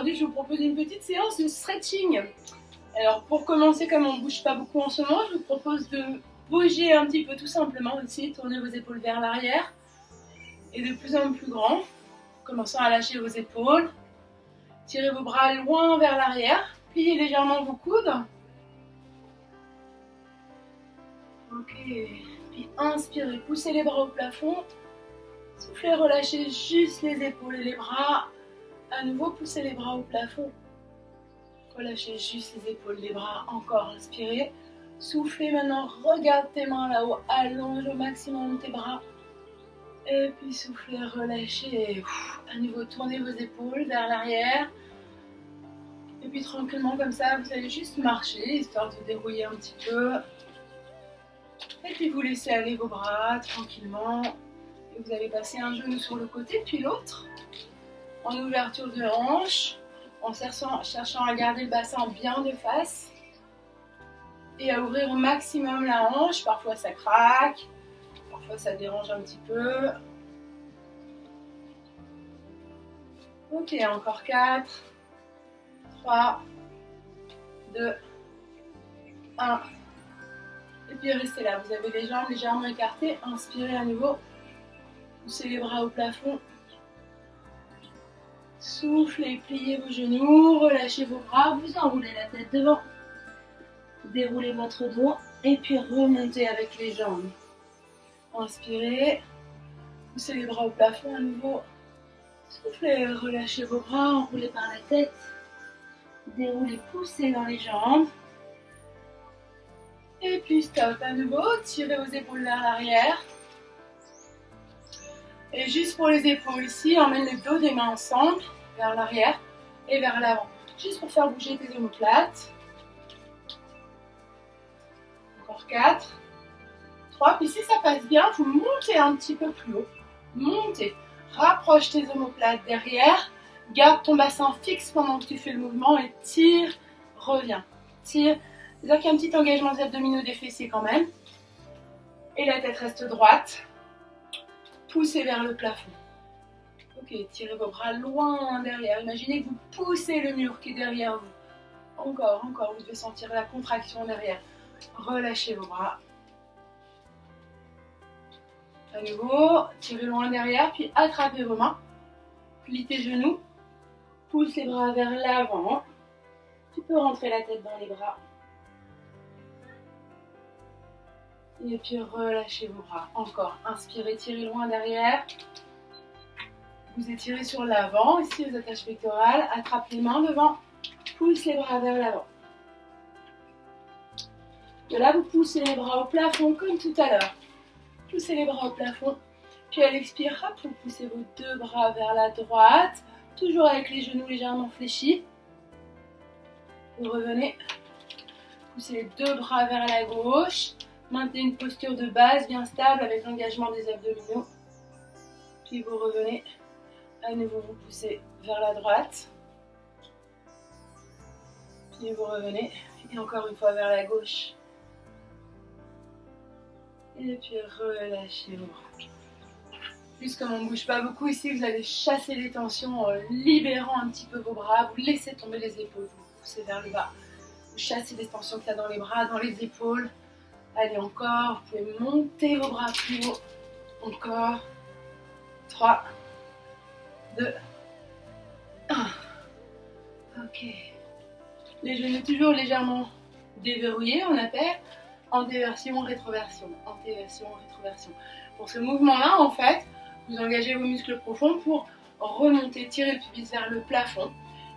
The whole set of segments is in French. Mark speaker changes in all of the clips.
Speaker 1: aujourd'hui, je vous propose une petite séance de stretching. Alors, pour commencer, comme on ne bouge pas beaucoup en ce moment, je vous propose de bouger un petit peu tout simplement aussi, tourner vos épaules vers l'arrière et de plus en plus grand, commençant à lâcher vos épaules. Tirez vos bras loin vers l'arrière, pliez légèrement vos coudes. Ok, puis inspirez, poussez les bras au plafond. Soufflez, relâchez juste les épaules et les bras. À nouveau, poussez les bras au plafond. Relâchez juste les épaules, les bras. Encore, inspirez. Soufflez maintenant, regarde tes mains là-haut. Allonge au maximum tes bras. Et puis soufflez, relâchez. À nouveau, tournez vos épaules vers l'arrière. Et puis tranquillement comme ça, vous allez juste marcher, histoire de dérouiller un petit peu. Et puis vous laissez aller vos bras tranquillement. Et vous allez passer un genou sur le côté, puis l'autre. En ouverture de hanche, en cherchant à garder le bassin bien de face. Et à ouvrir au maximum la hanche. Parfois ça craque, parfois ça dérange un petit peu. Ok, encore 4, 3, 2, 1. Et puis restez là, vous avez les jambes légèrement écartées. Inspirez à nouveau. Poussez les bras au plafond. Soufflez, pliez vos genoux, relâchez vos bras, vous enroulez la tête devant. Déroulez votre dos et puis remontez avec les jambes. Inspirez, poussez les bras au plafond à nouveau. Soufflez, relâchez vos bras, enroulez par la tête. Déroulez, poussez dans les jambes. Et puis stop à nouveau, tirez vos épaules vers l'arrière. Et juste pour les épaules ici, emmène le dos des mains ensemble, vers l'arrière et vers l'avant. Juste pour faire bouger tes omoplates. Encore 4, 3, puis si ça passe bien, vous montez un petit peu plus haut. Montez, rapproche tes omoplates derrière, garde ton bassin fixe pendant que tu fais le mouvement et tire, reviens. Tire, c'est-à-dire qu'il y a un petit engagement des abdominaux des fessiers quand même. Et la tête reste droite. Poussez vers le plafond. Ok, tirez vos bras loin derrière. Imaginez que vous poussez le mur qui est derrière vous. Encore, encore, vous devez sentir la contraction derrière. Relâchez vos bras. À nouveau, tirez loin derrière, puis attrapez vos mains. Plie tes genoux. Pousse les bras vers l'avant. Tu peux rentrer la tête dans les bras. Et puis relâchez vos bras. Encore, inspirez, tirez loin derrière. Vous étirez sur l'avant, ici aux attaches pectorales. Attrape les mains devant. Pousse les bras vers l'avant. Et là, vous poussez les bras au plafond comme tout à l'heure. Poussez les bras au plafond. Puis à l'expire, hop, vous poussez vos deux bras vers la droite. Toujours avec les genoux légèrement fléchis. Vous revenez. Poussez les deux bras vers la gauche. Maintenez une posture de base bien stable avec l'engagement des abdominaux. Puis vous revenez. À nouveau, vous poussez vers la droite. Puis vous revenez. Et encore une fois vers la gauche. Et puis relâchez vos bras. Juste comme on ne bouge pas beaucoup ici, vous allez chasser les tensions en libérant un petit peu vos bras. Vous laissez tomber les épaules. Vous poussez vers le bas. Vous chassez les tensions qu'il y a dans les bras, dans les épaules. Allez, encore. Vous pouvez monter vos bras plus haut. Encore. 3, 2, 1. Ok. Les genoux toujours légèrement déverrouillés, on appelle antéversion, rétroversion. Antéversion, rétroversion. Pour ce mouvement-là, en fait, vous engagez vos muscles profonds pour remonter, tirer le pubis vers le plafond.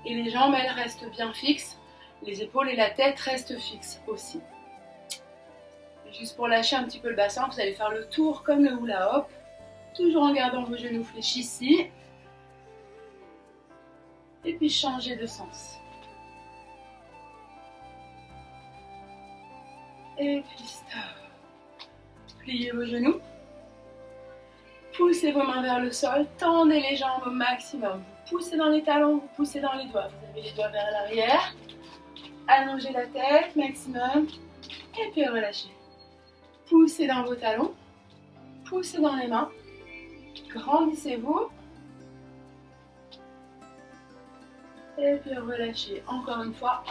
Speaker 1: Et les jambes, elles restent bien fixes. Les épaules et la tête restent fixes aussi. Et juste pour lâcher un petit peu le bassin, vous allez faire le tour comme le hula hop. Toujours en gardant vos genoux fléchis ici. Et puis changer de sens. Et puis stop. Pliez vos genoux. Poussez vos mains vers le sol. Tendez les jambes au maximum. Vous poussez dans les talons, vous poussez dans les doigts. Vous avez les doigts vers l'arrière. Allongez la tête maximum. Et puis relâchez. Poussez dans vos talons. Poussez dans les mains. Grandissez-vous. Et puis relâchez encore une fois.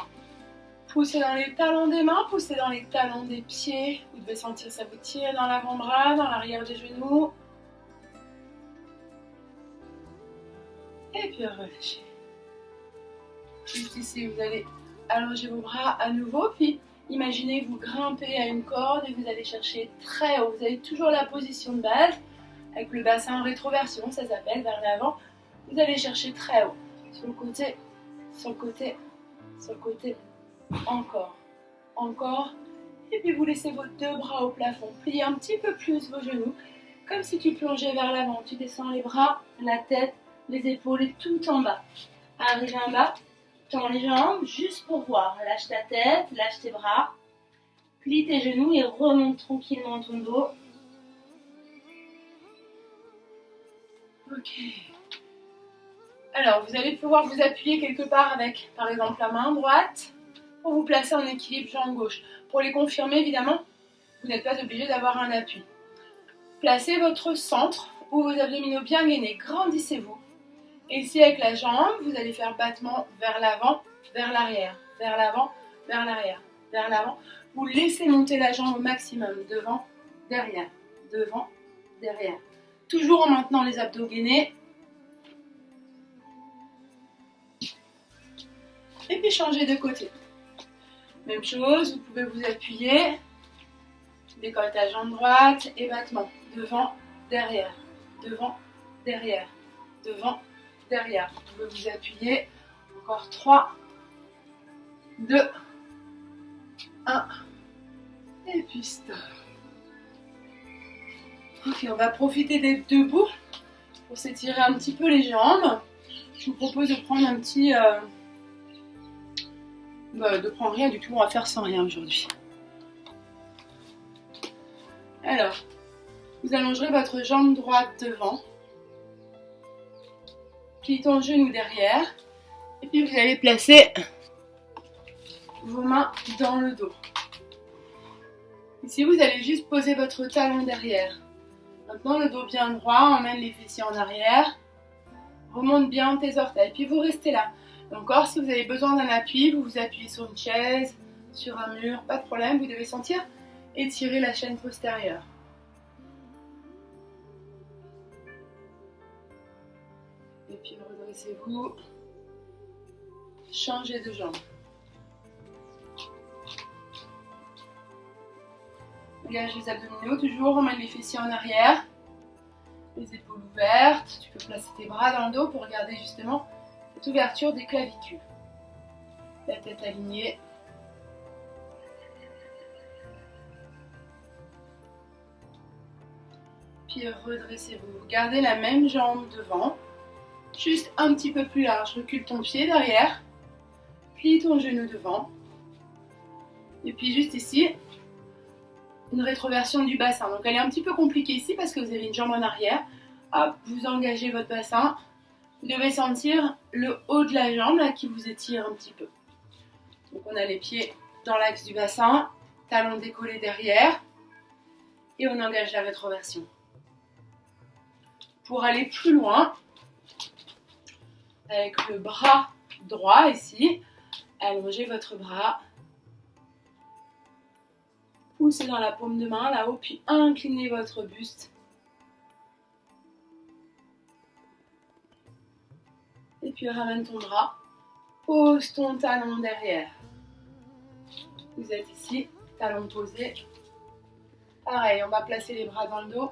Speaker 1: Poussez dans les talons des mains, poussez dans les talons des pieds. Vous devez sentir ça vous tire dans l'avant-bras, dans l'arrière des genoux. Et puis relâchez. Juste ici, vous allez allonger vos bras à nouveau. Puis imaginez vous grimper à une corde et vous allez chercher très haut. Vous avez toujours la position de base avec le bassin en rétroversion, ça s'appelle, vers l'avant. Vous allez chercher très haut. Sur le côté, sur le côté, sur le côté. Encore, encore. Et puis vous laissez vos deux bras au plafond. Pliez un petit peu plus vos genoux. Comme si tu plongeais vers l'avant. Tu descends les bras, la tête, les épaules et tout en bas. Arrive en bas. Tends les jambes juste pour voir. Lâche ta tête, lâche tes bras. Plie tes genoux et remonte tranquillement ton dos. Ok. Alors, vous allez pouvoir vous appuyer quelque part avec, par exemple, la main droite pour vous placer en équilibre jambe gauche. Pour les confirmer, évidemment, vous n'êtes pas obligé d'avoir un appui. Placez votre centre ou vos abdominaux bien gainés. Grandissez-vous. Et ici, avec la jambe, vous allez faire battement vers l'avant, vers l'arrière, vers l'avant, vers l'arrière, vers l'avant. Vous laissez monter la jambe au maximum. Devant, derrière, devant, derrière. Toujours en maintenant les abdos gainés. Et puis changez de côté. Même chose, vous pouvez vous appuyer. Décolletage jambe droite et battement. Devant, derrière, devant, derrière, devant, derrière. Vous pouvez vous appuyer. Encore 3, 2, 1. Et puis stop. Ok, on va profiter d'être debout pour s'étirer un petit peu les jambes. Je vous propose de prendre un petit... de prendre rien du tout, on va faire sans rien aujourd'hui. Alors, vous allongerez votre jambe droite devant. Pliez ton genou derrière. Et puis vous allez placer vos mains dans le dos. Ici, vous allez juste poser votre talon derrière. Maintenant, le dos bien droit, emmène les fessiers en arrière. Remonte bien tes orteils. Puis vous restez là. Et encore, si vous avez besoin d'un appui, vous vous appuyez sur une chaise, sur un mur, pas de problème. Vous devez sentir étirer la chaîne postérieure. Et puis redressez-vous. Changez de jambe. Engage les abdominaux, toujours emmène les fessiers en arrière. Les épaules ouvertes. Tu peux placer tes bras dans le dos pour regarder justement cette ouverture des clavicules. La tête alignée. Puis redressez-vous. Gardez la même jambe devant. Juste un petit peu plus large. Recule ton pied derrière. Plie ton genou devant. Et puis juste ici, une rétroversion du bassin. Donc elle est un petit peu compliquée ici parce que vous avez une jambe en arrière. Hop, vous engagez votre bassin. Vous devez sentir le haut de la jambe là, qui vous étire un petit peu. Donc on a les pieds dans l'axe du bassin, talons décollés derrière. Et on engage la rétroversion. Pour aller plus loin, avec le bras droit ici, allongez votre bras. Poussez dans la paume de main là-haut, puis inclinez votre buste. Et puis ramène ton bras. Pose ton talon derrière. Vous êtes ici, talon posé. Pareil, on va placer les bras dans le dos.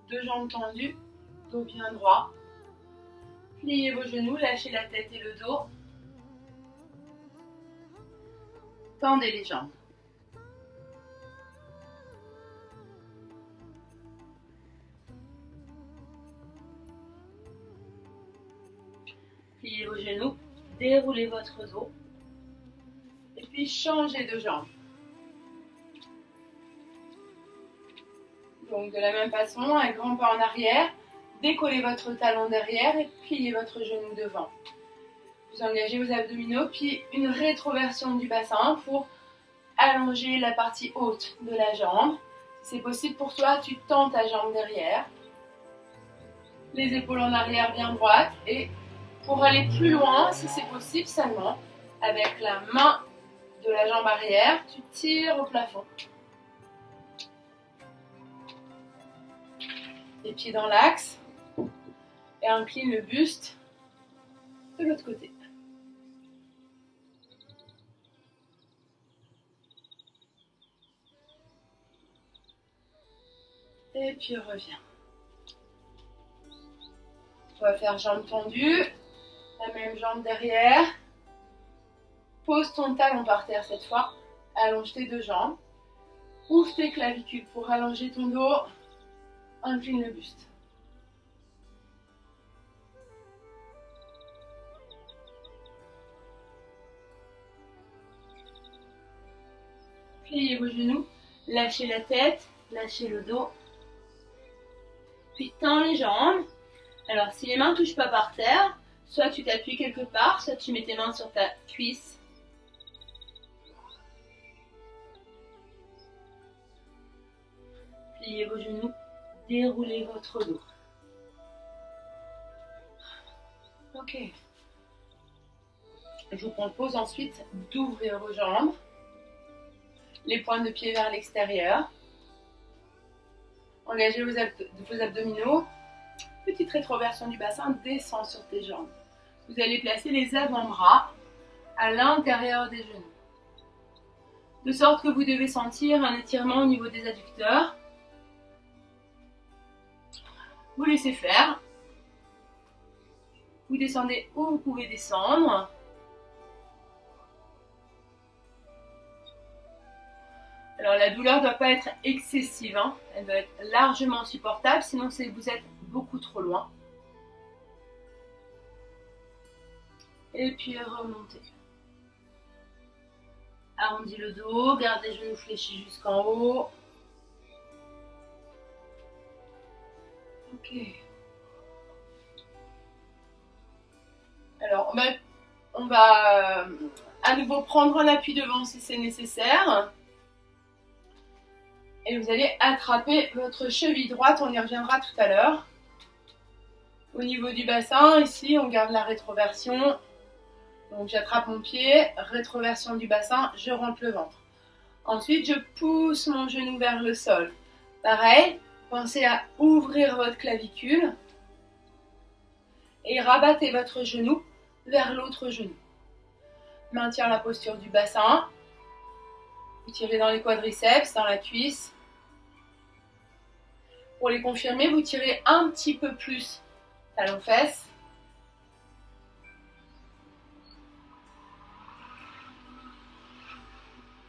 Speaker 1: Deux jambes tendues, dos bien droit. Pliez vos genoux, lâchez la tête et le dos. Tendez les jambes. Pliez vos genoux, déroulez votre dos. Et puis changez de jambe. Donc de la même façon, un grand pas en arrière, décollez votre talon derrière et pliez votre genou devant. Vous engagez vos abdominaux, puis une rétroversion du bassin pour allonger la partie haute de la jambe. Si c'est possible pour toi, tu tends ta jambe derrière. Les épaules en arrière bien droites. Et pour aller plus loin, si c'est possible seulement, avec la main de la jambe arrière, tu tires au plafond. Les pieds dans l'axe. Et incline le buste de l'autre côté. Et puis reviens. On va faire jambes tendues. La même jambe derrière. Pose ton talon par terre cette fois. Allonge tes deux jambes. Ouvre tes clavicules pour allonger ton dos. Incline le buste. Pliez vos genoux. Lâchez la tête. Lâchez le dos. Puis tends les jambes. Alors si les mains ne touchent pas par terre, soit tu t'appuies quelque part, soit tu mets tes mains sur ta cuisse. Pliez vos genoux, déroulez votre dos. Ok. Je vous propose ensuite d'ouvrir vos jambes, les pointes de pied vers l'extérieur. Engagez vos abdominaux. Petite rétroversion du bassin, descend sur tes jambes. Vous allez placer les avant-bras à l'intérieur des genoux. De sorte que vous devez sentir un étirement au niveau des adducteurs. Vous laissez faire. Vous descendez où vous pouvez descendre. Alors la douleur ne doit pas être excessive, hein. Elle doit être largement supportable, sinon vous êtes beaucoup trop loin. Et puis remontez. Arrondis le dos, garde les genoux fléchis jusqu'en haut. Ok. Alors on va à nouveau prendre un appui devant si c'est nécessaire. Et vous allez attraper votre cheville droite, on y reviendra tout à l'heure. Au niveau du bassin, ici, on garde la rétroversion. Donc j'attrape mon pied, rétroversion du bassin, je rentre le ventre. Ensuite, je pousse mon genou vers le sol. Pareil, pensez à ouvrir votre clavicule. Et rabattez votre genou vers l'autre genou. Maintien la posture du bassin. Vous tirez dans les quadriceps, dans la cuisse. Pour les confirmer, vous tirez un petit peu plus talon-fesse.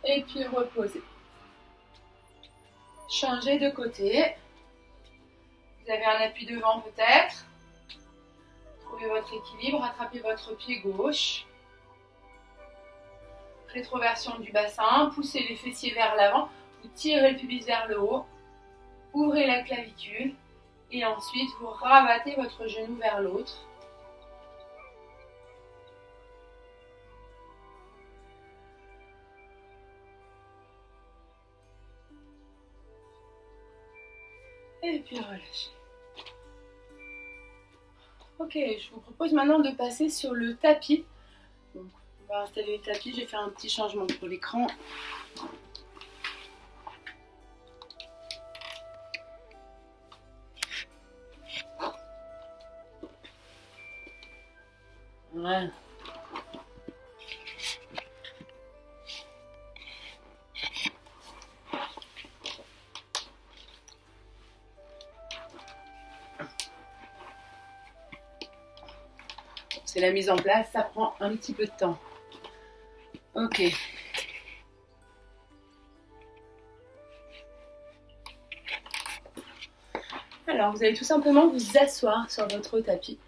Speaker 1: Et puis reposez. Changez de côté. Vous avez un appui devant peut-être. Trouvez votre équilibre, attrapez votre pied gauche. Rétroversion du bassin, poussez les fessiers vers l'avant, vous tirez le pubis vers le haut, ouvrez la clavicule et ensuite vous rabattez votre genou vers l'autre. Et puis relâchez. Ok, je vous propose maintenant de passer sur le tapis. Donc, on va installer le tapis, j'ai fait un petit changement pour l'écran. Voilà. C'est la mise en place, ça prend un petit peu de temps. Ok. Alors, vous allez tout simplement vous asseoir sur votre tapis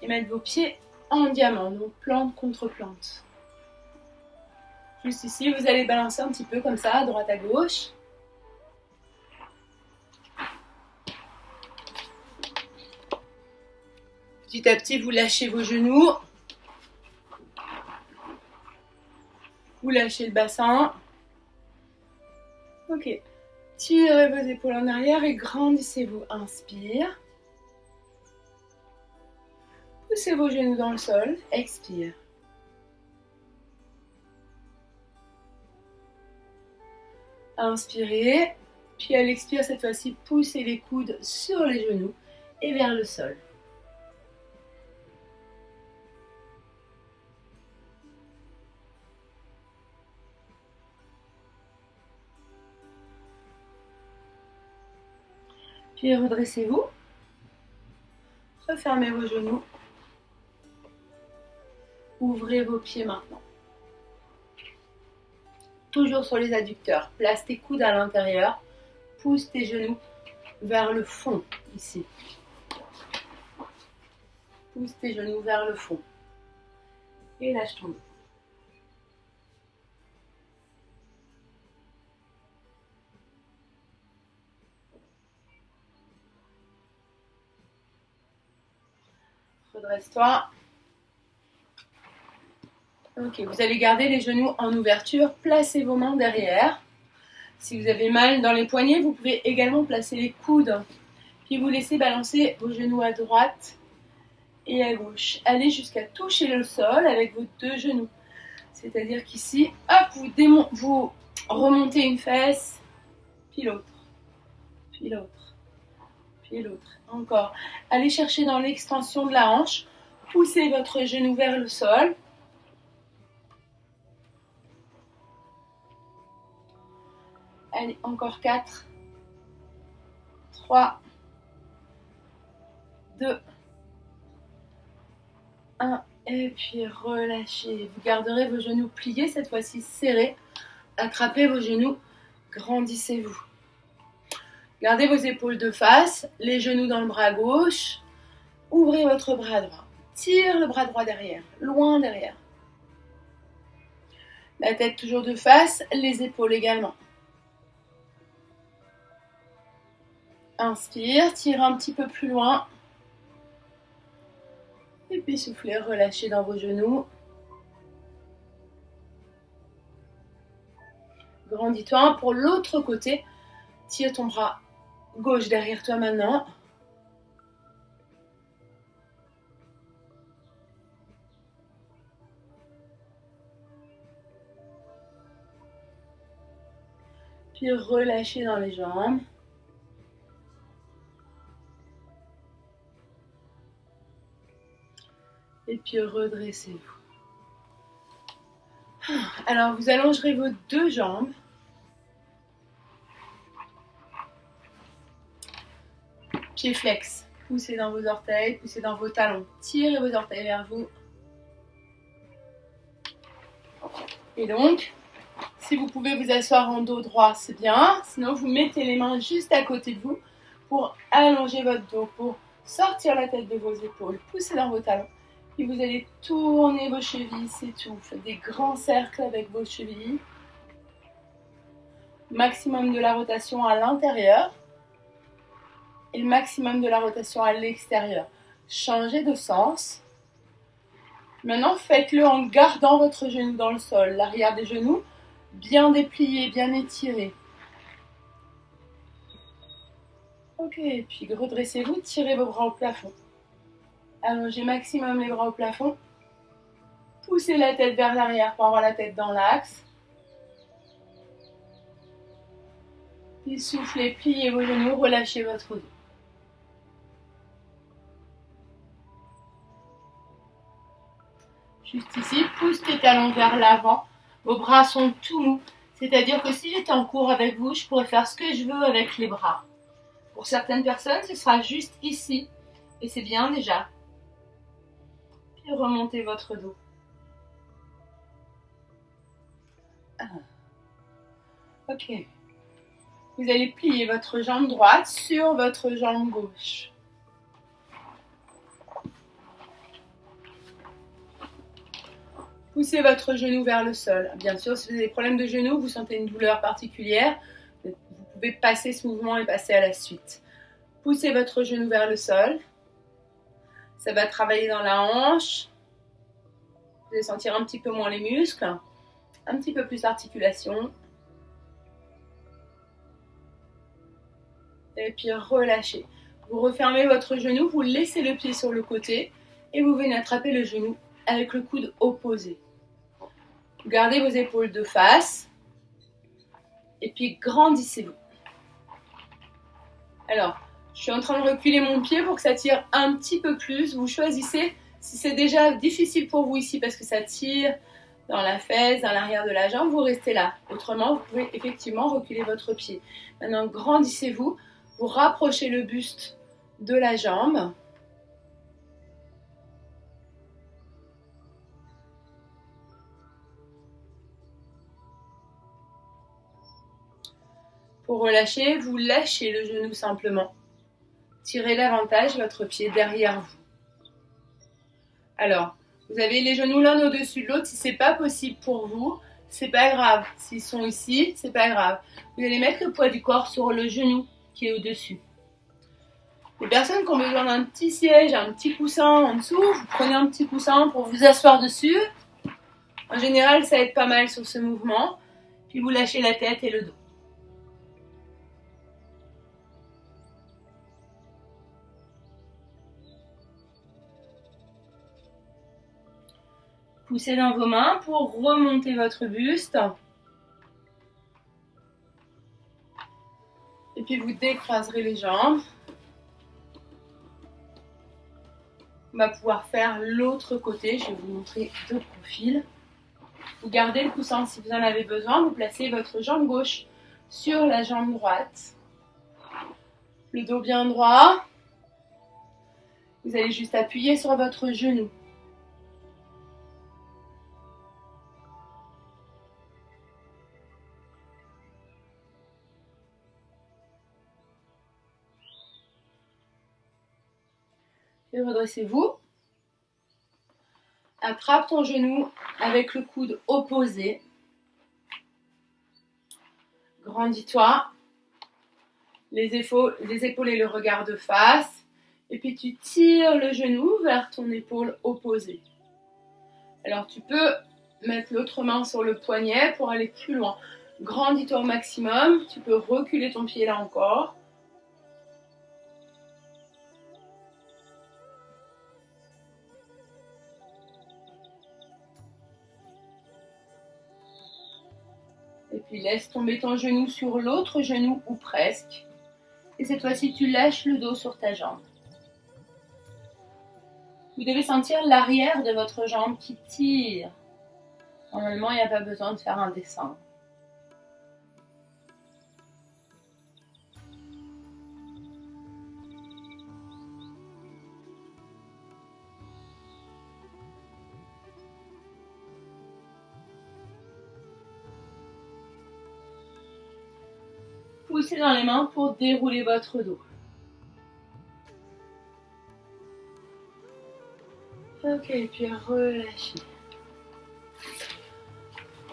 Speaker 1: et mettre vos pieds en diamant, donc plante contre plante. Juste ici, vous allez balancer un petit peu comme ça, à droite à gauche. Petit à petit, vous lâchez vos genoux. Vous lâchez le bassin. Ok. Ok. Tirez vos épaules en arrière et grandissez-vous. Inspire. Poussez vos genoux dans le sol. Expire. Inspirez. Puis à l'expire, cette fois-ci, poussez les coudes sur les genoux et vers le sol. Puis redressez-vous. Refermez vos genoux. Ouvrez vos pieds maintenant. Toujours sur les adducteurs. Place tes coudes à l'intérieur. Pousse tes genoux vers le fond, ici. Pousse tes genoux vers le fond. Et lâche ton dos. Redresse-toi. Ok, vous allez garder les genoux en ouverture. Placez vos mains derrière. Si vous avez mal dans les poignets, vous pouvez également placer les coudes. Puis vous laissez balancer vos genoux à droite et à gauche. Allez jusqu'à toucher le sol avec vos deux genoux. C'est-à-dire qu'ici, hop, vous remontez une fesse, puis l'autre, puis l'autre, puis l'autre. Encore. Allez chercher dans l'extension de la hanche. Poussez votre genou vers le sol. Allez, encore 4, 3, 2, 1. Et puis relâchez. Vous garderez vos genoux pliés, cette fois-ci serrés. Attrapez vos genoux, grandissez-vous. Gardez vos épaules de face, les genoux dans le bras gauche. Ouvrez votre bras droit. Tire le bras droit derrière, loin derrière. La tête toujours de face, les épaules également. Inspire, tire un petit peu plus loin. Et puis soufflez, relâchez dans vos genoux. Grandis-toi pour l'autre côté. Tire ton bras gauche derrière toi maintenant. Puis relâchez dans les jambes. Et puis redressez-vous. Alors vous allongerez vos deux jambes. Pieds flex. Poussez dans vos orteils, poussez dans vos talons. Tirez vos orteils vers vous. Et donc, si vous pouvez vous asseoir en dos droit, c'est bien. Sinon, vous mettez les mains juste à côté de vous pour allonger votre dos, pour sortir la tête de vos épaules. Poussez dans vos talons. Puis vous allez tourner vos chevilles, c'est tout. Faites des grands cercles avec vos chevilles. Maximum de la rotation à l'intérieur. Et le maximum de la rotation à l'extérieur. Changez de sens. Maintenant, faites-le en gardant votre genou dans le sol. L'arrière des genoux, bien déplié, bien étiré. Ok, puis redressez-vous, tirez vos bras au plafond. Allongez maximum les bras au plafond. Poussez la tête vers l'arrière pour avoir la tête dans l'axe. Puis soufflez, pliez vos genoux, relâchez votre dos. Juste ici, pousse tes talons vers l'avant. Vos bras sont tout mous. C'est-à-dire que si j'étais en cours avec vous, je pourrais faire ce que je veux avec les bras. Pour certaines personnes, ce sera juste ici. Et c'est bien déjà. Puis remontez votre dos. Ok. Vous allez plier votre jambe droite sur votre jambe gauche. Poussez votre genou vers le sol. Bien sûr, si vous avez des problèmes de genou, vous sentez une douleur particulière, vous pouvez passer ce mouvement et passer à la suite. Poussez votre genou vers le sol. Ça va travailler dans la hanche. Vous allez sentir un petit peu moins les muscles. Un petit peu plus l'articulation. Et puis relâchez. Vous refermez votre genou, vous laissez le pied sur le côté et vous venez attraper le genou avec le coude opposé. Vous gardez vos épaules de face et puis grandissez-vous. Alors, je suis en train de reculer mon pied pour que ça tire un petit peu plus. Vous choisissez si c'est déjà difficile pour vous ici parce que ça tire dans la fesse, dans l'arrière de la jambe, vous restez là. Autrement, vous pouvez effectivement reculer votre pied. Maintenant, grandissez-vous, vous rapprochez le buste de la jambe. Pour relâcher, vous lâchez le genou simplement. Tirez davantage votre pied derrière vous. Alors, vous avez les genoux l'un au-dessus de l'autre. Si ce n'est pas possible pour vous, c'est pas grave. S'ils sont ici, c'est pas grave. Vous allez mettre le poids du corps sur le genou qui est au-dessus. Les personnes qui ont besoin d'un petit siège, un petit coussin en dessous, vous prenez un petit coussin pour vous asseoir dessus. En général, ça aide pas mal sur ce mouvement. Puis vous lâchez la tête et le dos. Poussez dans vos mains pour remonter votre buste. Et puis vous décroiserez les jambes. On va pouvoir faire l'autre côté. Je vais vous montrer de profil. Vous gardez le coussin si vous en avez besoin. Vous placez votre jambe gauche sur la jambe droite. Le dos bien droit. Vous allez juste appuyer sur votre genou. Et redressez-vous. Attrape ton genou avec le coude opposé. Grandis-toi. Les épaules et le regard de face. Et puis tu tires le genou vers ton épaule opposée. Alors tu peux mettre l'autre main sur le poignet pour aller plus loin. Grandis-toi au maximum. Tu peux reculer ton pied là encore. Et puis laisse tomber ton genou sur l'autre genou ou presque. Et cette fois-ci, tu lâches le dos sur ta jambe. Vous devez sentir l'arrière de votre jambe qui tire. Normalement, il n'y a pas besoin de faire un dessin. Poussez dans les mains pour dérouler votre dos. Ok, puis relâchez.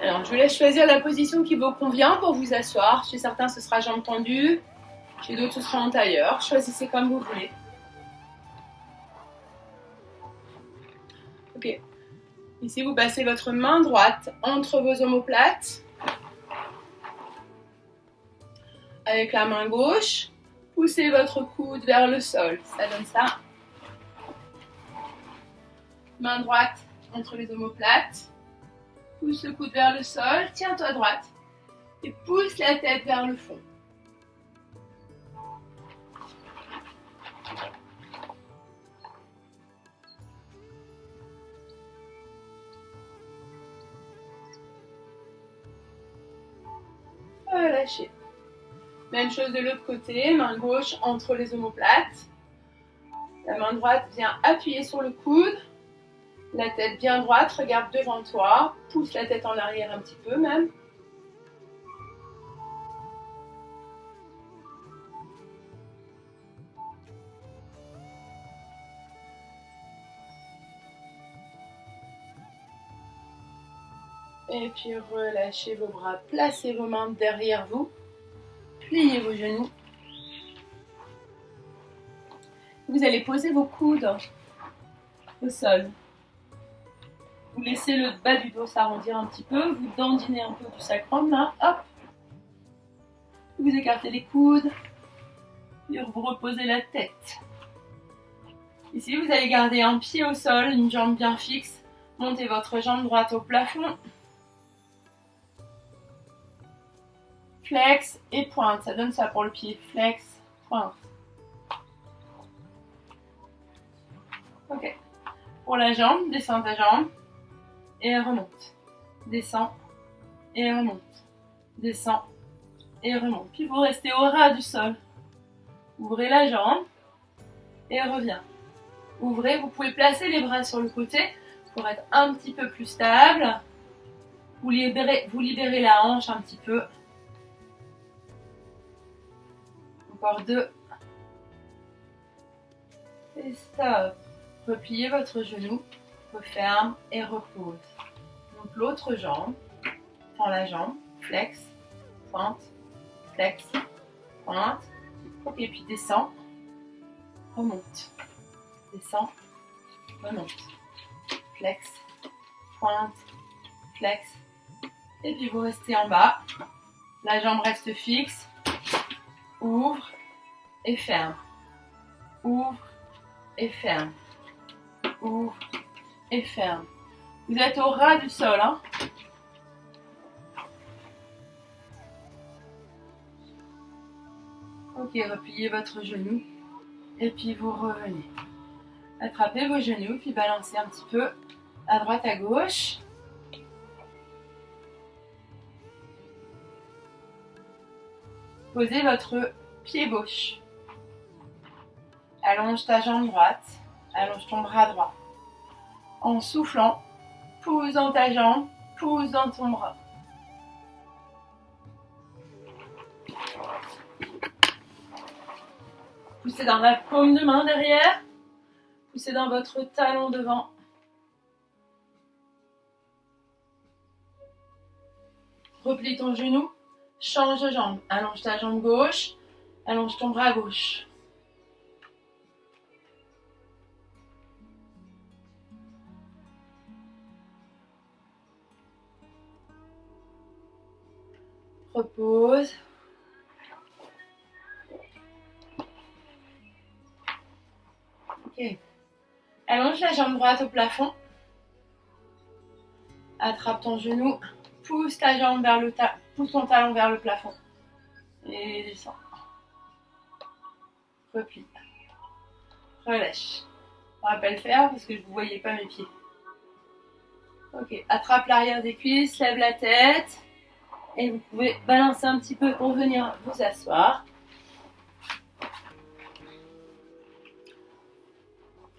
Speaker 1: Alors, je vous laisse choisir la position qui vous convient pour vous asseoir. Chez certains, ce sera jambes tendues. Chez d'autres, ce sera en tailleur. Choisissez comme vous voulez. Ok. Ici, vous passez votre main droite entre vos omoplates. Avec la main gauche, poussez votre coude vers le sol. Ça donne ça. Main droite entre les omoplates. Pousse le coude vers le sol. Tiens-toi à droite. Et pousse la tête vers le fond. Relâchez. Même chose de l'autre côté, main gauche entre les omoplates. La main droite vient appuyer sur le coude. La tête bien droite, regarde devant toi. Pousse la tête en arrière un petit peu même. Et puis relâchez vos bras, placez vos mains derrière vous. Pliez vos genoux. Vous allez poser vos coudes au sol. Vous laissez le bas du dos s'arrondir un petit peu. Vous dandinez un peu du sacrum là. Hop. Vous écartez les coudes. Et vous reposez la tête. Ici, vous allez garder un pied au sol, une jambe bien fixe. Montez votre jambe droite au plafond. Flex et pointe. Ça donne ça pour le pied. Flex, pointe. Ok. Pour la jambe, descends ta jambe et remonte. Descends et remonte. Descends et remonte. Puis vous restez au ras du sol. Ouvrez la jambe et reviens. Ouvrez, vous pouvez placer les bras sur le côté pour être un petit peu plus stable. Vous libérez la hanche un petit peu. Encore 2. Et stop. Repliez votre genou, referme et repose. Donc l'autre jambe, tends la jambe, flex, pointe, flex, pointe. Ok, puis descends, remonte. Descends, remonte. Flex, pointe, flex. Et puis vous restez en bas. La jambe reste fixe. Ouvre et ferme. Ouvre et ferme. Ouvre et ferme. Vous êtes au ras du sol, hein? Ok, repliez votre genou et puis vous revenez. Attrapez vos genoux puis balancez un petit peu à droite, à gauche. Posez votre pied gauche. Allonge ta jambe droite. Allonge ton bras droit. En soufflant, pousse dans ta jambe, pousse dans ton bras. Poussez dans la paume de main derrière. Poussez dans votre talon devant. Replie ton genou. Change de jambe. Allonge ta jambe gauche. Allonge ton bras gauche. Repose. Ok. Allonge la jambe droite au plafond. Attrape ton genou. Pousse ta jambe vers pousse ton talon vers le plafond. Et descends. Replie. Relâche. On va pas le faire parce que je ne voyais pas mes pieds. Ok. Attrape l'arrière des cuisses, lève la tête. Et vous pouvez balancer un petit peu pour venir vous asseoir.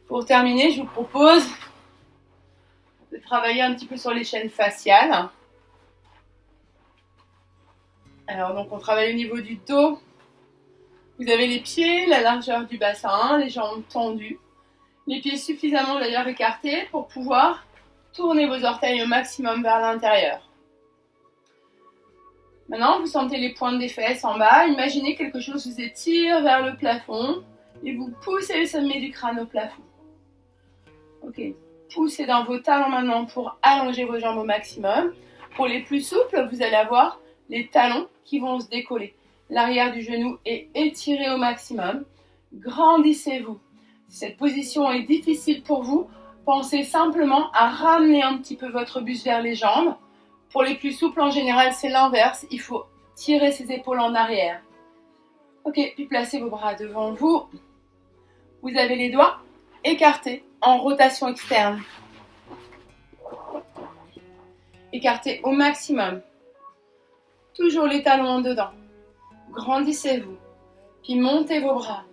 Speaker 1: Pour terminer, je vous propose de travailler un petit peu sur les chaînes faciales. Alors, donc, on travaille au niveau du dos. Vous avez les pieds, la largeur du bassin, les jambes tendues. Les pieds suffisamment d'ailleurs écartés pour pouvoir tourner vos orteils au maximum vers l'intérieur. Maintenant, vous sentez les pointes des fesses en bas. Imaginez quelque chose qui vous étire vers le plafond et vous poussez le sommet du crâne au plafond. Ok, poussez dans vos talons maintenant pour allonger vos jambes au maximum. Pour les plus souples, vous allez avoir les talons qui vont se décoller. L'arrière du genou est étiré au maximum. Grandissez-vous. Si cette position est difficile pour vous, pensez simplement à ramener un petit peu votre buste vers les jambes. Pour les plus souples, en général, c'est l'inverse. Il faut tirer ses épaules en arrière. Ok, puis placez vos bras devant vous. Vous avez les doigts écartés en rotation externe. Écartez au maximum. Toujours les talons en dedans. Grandissez-vous. Puis montez vos bras.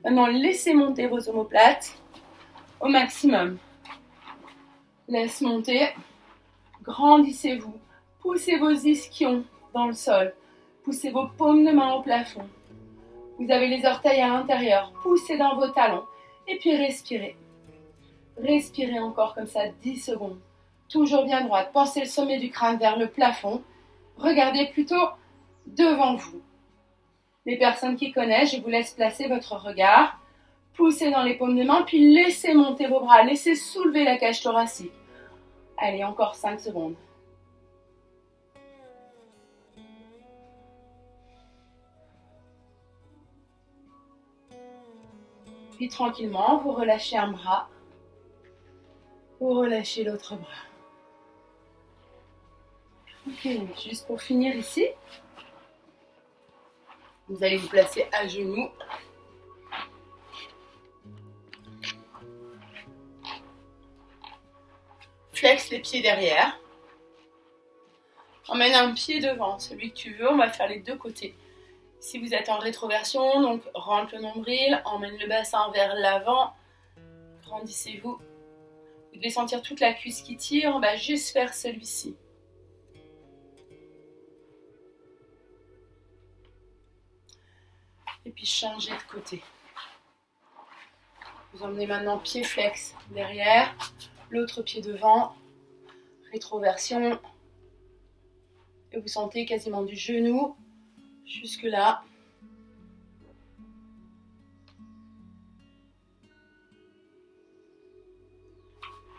Speaker 1: Maintenant, laissez monter vos omoplates au maximum. Laisse monter. Grandissez-vous. Poussez vos ischions dans le sol. Poussez vos paumes de main au plafond. Vous avez les orteils à l'intérieur. Poussez dans vos talons. Et puis respirez. Respirez encore comme ça 10 secondes. Toujours bien droite. Pensez le sommet du crâne vers le plafond. Regardez plutôt devant vous. Les personnes qui connaissent, je vous laisse placer votre regard. Poussez dans les paumes de main, puis laissez monter vos bras. Laissez soulever la cage thoracique. Allez, encore 5 secondes. Puis tranquillement, vous relâchez un bras. Vous relâchez l'autre bras. Ok, juste pour finir ici, vous allez vous placer à genoux. Flex les pieds derrière. Emmène un pied devant, celui que tu veux, on va faire les deux côtés. Si vous êtes en rétroversion, donc rentre le nombril, emmène le bassin vers l'avant, grandissez-vous. Vous devez sentir toute la cuisse qui tire, on va juste faire celui-ci. Et puis changez de côté. Vous emmenez maintenant pied flex derrière, l'autre pied devant, rétroversion. Et vous sentez quasiment du genou jusque là.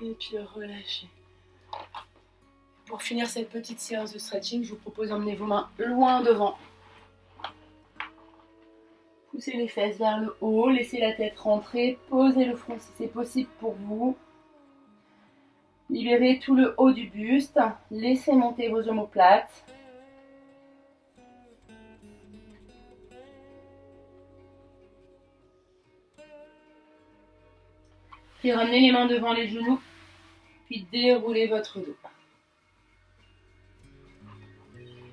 Speaker 1: Et puis relâchez. Pour finir cette petite séance de stretching, je vous propose d'emmener vos mains loin devant. Poussez les fesses vers le haut, laissez la tête rentrer, posez le front si c'est possible pour vous. Libérez tout le haut du buste, laissez monter vos omoplates. Puis ramenez les mains devant les genoux, puis déroulez votre dos.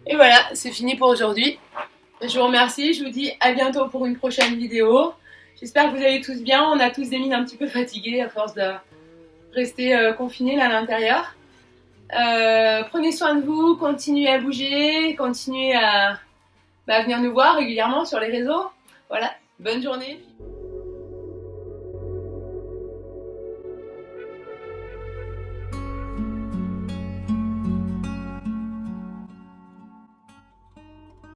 Speaker 1: Et voilà, c'est fini pour aujourd'hui. Je vous remercie, je vous dis à bientôt pour une prochaine vidéo. J'espère que vous allez tous bien, on a tous des mines un petit peu fatiguées à force de rester confinés là à l'intérieur. Prenez soin de vous, continuez à bouger, continuez à venir nous voir régulièrement sur les réseaux. Voilà, bonne journée.